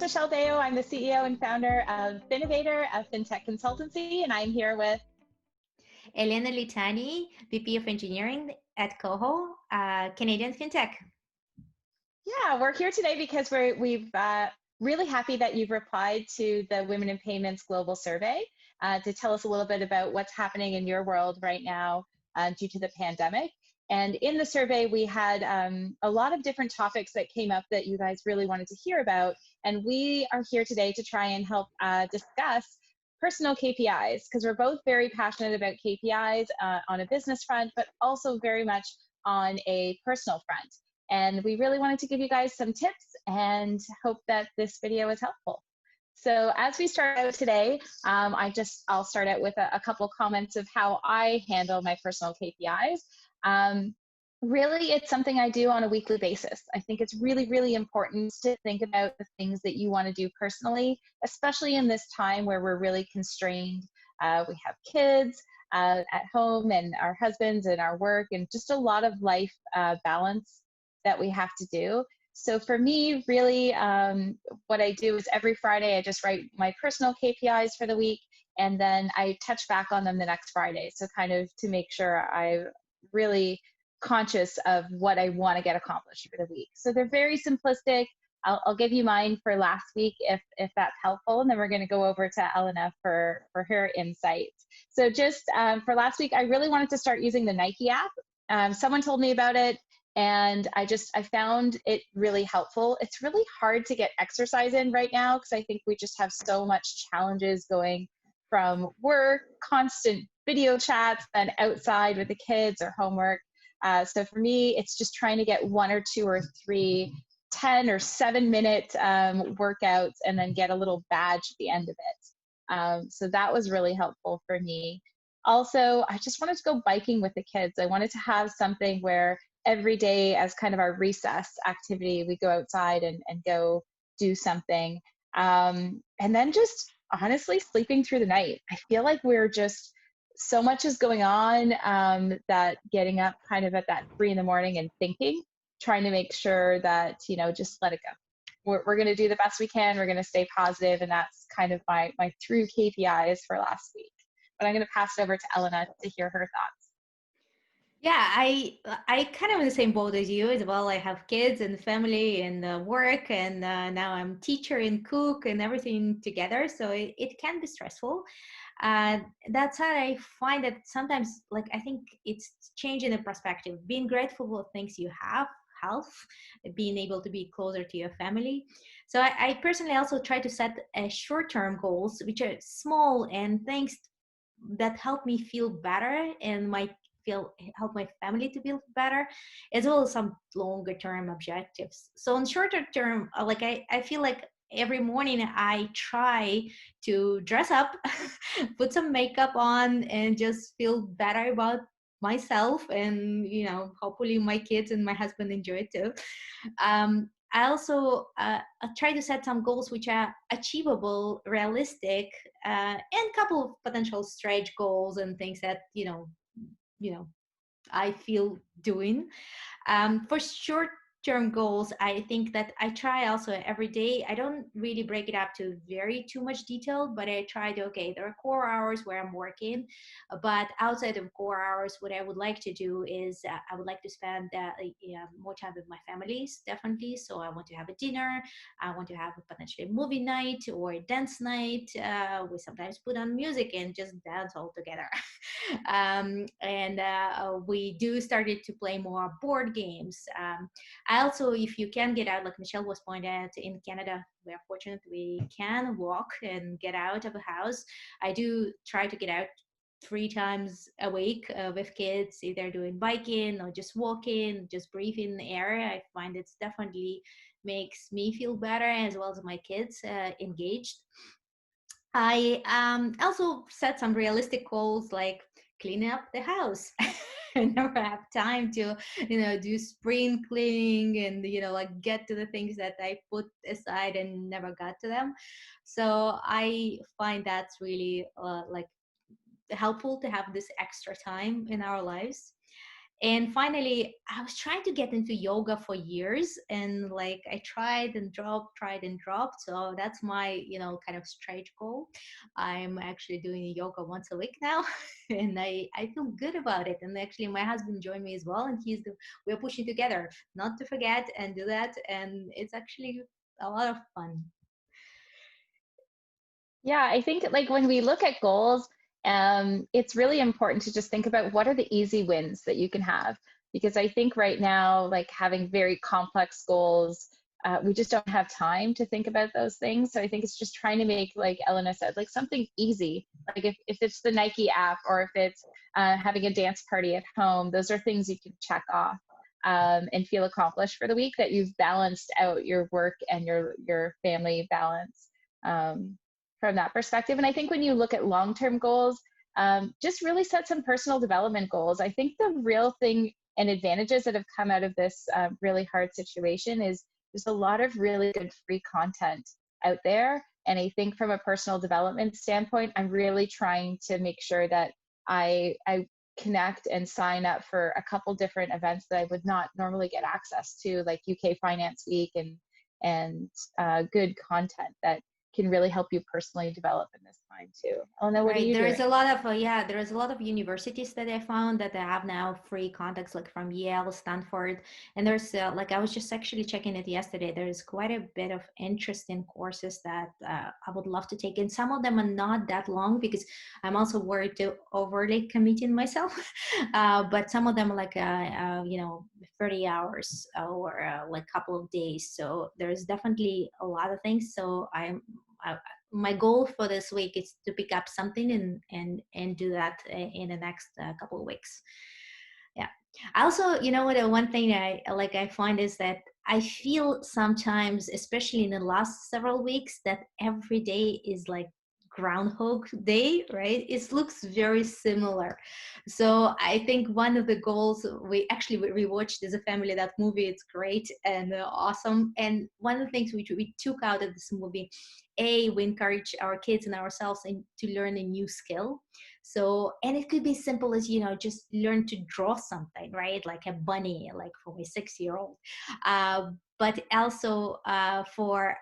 name's Michelle Deo. I'm the CEO and founder of Finnovator, a fintech consultancy, and I'm here with Elena Litani, VP of Engineering at Coho, Canadian FinTech. Yeah, we're here today because we've really happy that you've replied to the Women in Payments Global Survey to tell us a little bit about what's happening in your world right now due to the pandemic. And in the survey, we had a lot of different topics that came up that you guys really wanted to hear about. And we are here today to try and help discuss personal KPIs, because we're both very passionate about KPIs on a business front, but also very much on a personal front. And we really wanted to give you guys some tips and hope that this video is helpful. So as we start out today, I'll start out with a couple comments of how I handle my personal KPIs. Really, it's something I do on a weekly basis. I think it's really, really important to think about the things that you want to do personally, especially in this time where we're really constrained. We have kids at home and our husbands and our work and just a lot of life balance that we have to do. So for me, really, what I do is every Friday, I just write my personal KPIs for the week, and then I touch back on them the next Friday. So kind of to make sure I'm really conscious of what I want to get accomplished for the week. So they're very simplistic. I'll give you mine for last week if that's helpful, and then we're going to go over to Elena for her insights. So just for last week, I really wanted to start using the Nike app. Someone told me about it, and I found it really helpful. It's really hard to get exercise in right now because I think we just have so much challenges going from work, constant video chats, then outside with the kids or homework. So for me, it's just trying to get 1 or 2 or 3 10 or 7-minute workouts and then get a little badge at the end of it. So that was really helpful for me. Also, I just wanted to go biking with the kids. I wanted to have something where every day as kind of our recess activity, we go outside and go do something. And then just honestly sleeping through the night. I feel like we're just, so much is going on that getting up kind of at that 3 in the morning and thinking, trying to make sure that, just let it go. We're going to do the best we can. We're going to stay positive. And that's kind of my true KPIs for last week. But I'm going to pass it over to Elena to hear her thoughts. Yeah, I kind of in the same boat as you as well. I have kids and family and work, and now I'm teacher and cook and everything together. So it can be stressful. That's how I find that sometimes, like, I think it's changing the perspective, being grateful for things you have, health, being able to be closer to your family. So I personally also try to set short-term goals, which are small and things that help me feel better and help my family to feel better, as well as some longer term objectives. So in shorter term, like I feel like every morning I try to dress up, put some makeup on, and just feel better about myself, and hopefully my kids and my husband enjoy it too. I also try to set some goals which are achievable, realistic, and a couple of potential stretch goals and things that I feel doing. For short-term goals, I think that I try also every day. I don't really break it up to too much detail, but I try to, okay, there are core hours where I'm working, but outside of core hours, what I would like to do is I would like to spend more time with my families, definitely. So I want to have a dinner. I want to have a potentially movie night or a dance night. We sometimes put on music and just dance all together. And we do started to play more board games. I also, if you can get out, like Michelle was pointing out, in Canada, we are fortunate we can walk and get out of the house. I do try to get out 3 times a week with kids, either doing biking or just walking, just breathing the air. I find it's definitely makes me feel better, as well as my kids engaged. I also set some realistic goals, like clean up the house. I never have time to, do spring cleaning and, like get to the things that I put aside and never got to them. So I find that's really like helpful to have this extra time in our lives. And finally, I was trying to get into yoga for years, and like I tried and dropped, tried and dropped. So that's my, kind of stretch goal. I'm actually doing yoga once a week now, and I feel good about it. And actually, my husband joined me as well, and we're pushing together not to forget and do that, and it's actually a lot of fun. Yeah, I think like when we look at goals, it's really important to just think about what are the easy wins that you can have. Because I think right now, like having very complex goals, we just don't have time to think about those things. So I think it's just trying to make, like Elena said, like something easy. Like if it's the Nike app or if it's having a dance party at home, those are things you can check off and feel accomplished for the week that you've balanced out your work and your family balance. Um, from that perspective. And I think when you look at long term goals, just really set some personal development goals. I think the real thing and advantages that have come out of this really hard situation is there's a lot of really good free content out there. And I think from a personal development standpoint, I'm really trying to make sure that I connect and sign up for a couple different events that I would not normally get access to, like UK Finance Week and good content that can really help you personally develop in this time too. Elena, what are Right. you There is doing? a lot of, there is a lot of universities that I found that they have now free contacts, like from Yale, Stanford. And there's like, I was just actually checking it yesterday. There's quite a bit of interesting courses that I would love to take. And some of them are not that long because I'm also worried to overly committing myself. But some of them are like, 30 hours or like a couple of days. So there's definitely a lot of things. So my goal for this week is to pick up something and do that in the next couple of weeks. Yeah. I also, what, one thing I find is that I feel sometimes, especially in the last several weeks, that every day is like Groundhog Day, right? It looks very similar. So I think one of the goals we watched as a family that movie. It's great and awesome. And one of the things which we took out of this movie, we encourage our kids and ourselves to learn a new skill. So, and it could be simple as, just learn to draw something, right? Like a bunny, like for my 6-year-old. But also for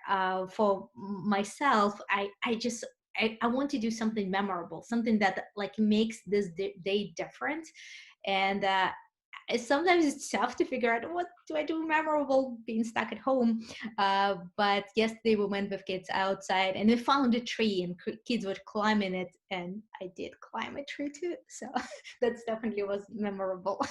myself, I want to do something memorable, something that like makes this day different. And sometimes it's tough to figure out what do I do memorable being stuck at home. But yesterday we went with kids outside and we found a tree and kids were climbing it, and I did climb a tree too. So that's definitely was memorable.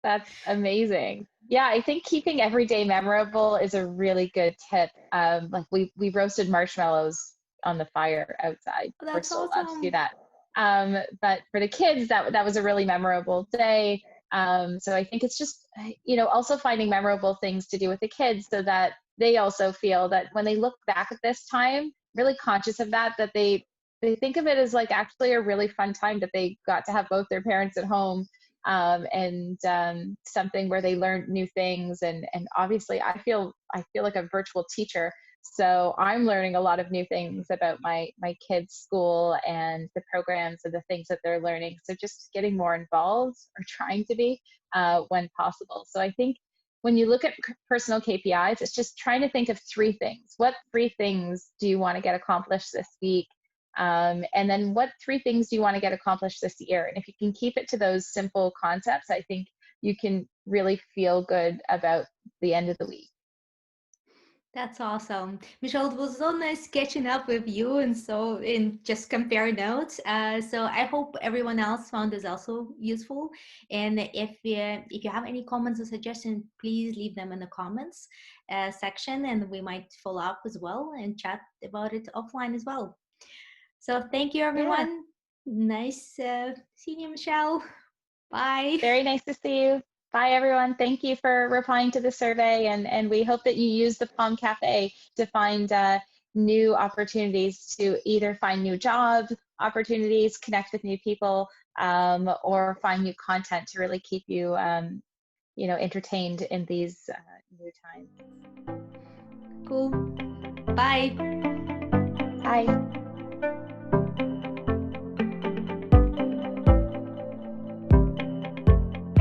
That's amazing. Yeah, I think keeping every day memorable is a really good tip. Like we roasted marshmallows on the fire outside. We're That's still allowed to do awesome. that. But for the kids, that was a really memorable day. So I think it's just also finding memorable things to do with the kids so that they also feel that when they look back at this time, really conscious of that they think of it as like actually a really fun time that they got to have both their parents at home and something where they learn new things. And obviously, I feel like a virtual teacher, so I'm learning a lot of new things about my kids' school and the programs and the things that they're learning. So just getting more involved or trying to be when possible. So I think when you look at personal KPIs, it's just trying to think of 3 things. What 3 things do you want to get accomplished this week? And then what 3 things do you want to get accomplished this year? And if you can keep it to those simple concepts, I think you can really feel good about the end of the week. That's awesome. Michelle, it was so nice catching up with you and just compare notes. So I hope everyone else found this also useful. And if you have any comments or suggestions, please leave them in the comments section, and we might follow up as well and chat about it offline as well. So thank you, Yeah, everyone. Nice seeing you, Michelle. Bye. very nice to see you. Bye, everyone. Thank you for replying to the survey. And we hope that you use the Palm Cafe to find new opportunities to either find new job opportunities, connect with new people, or find new content to really keep you, entertained in these new times. Cool. Bye. Bye.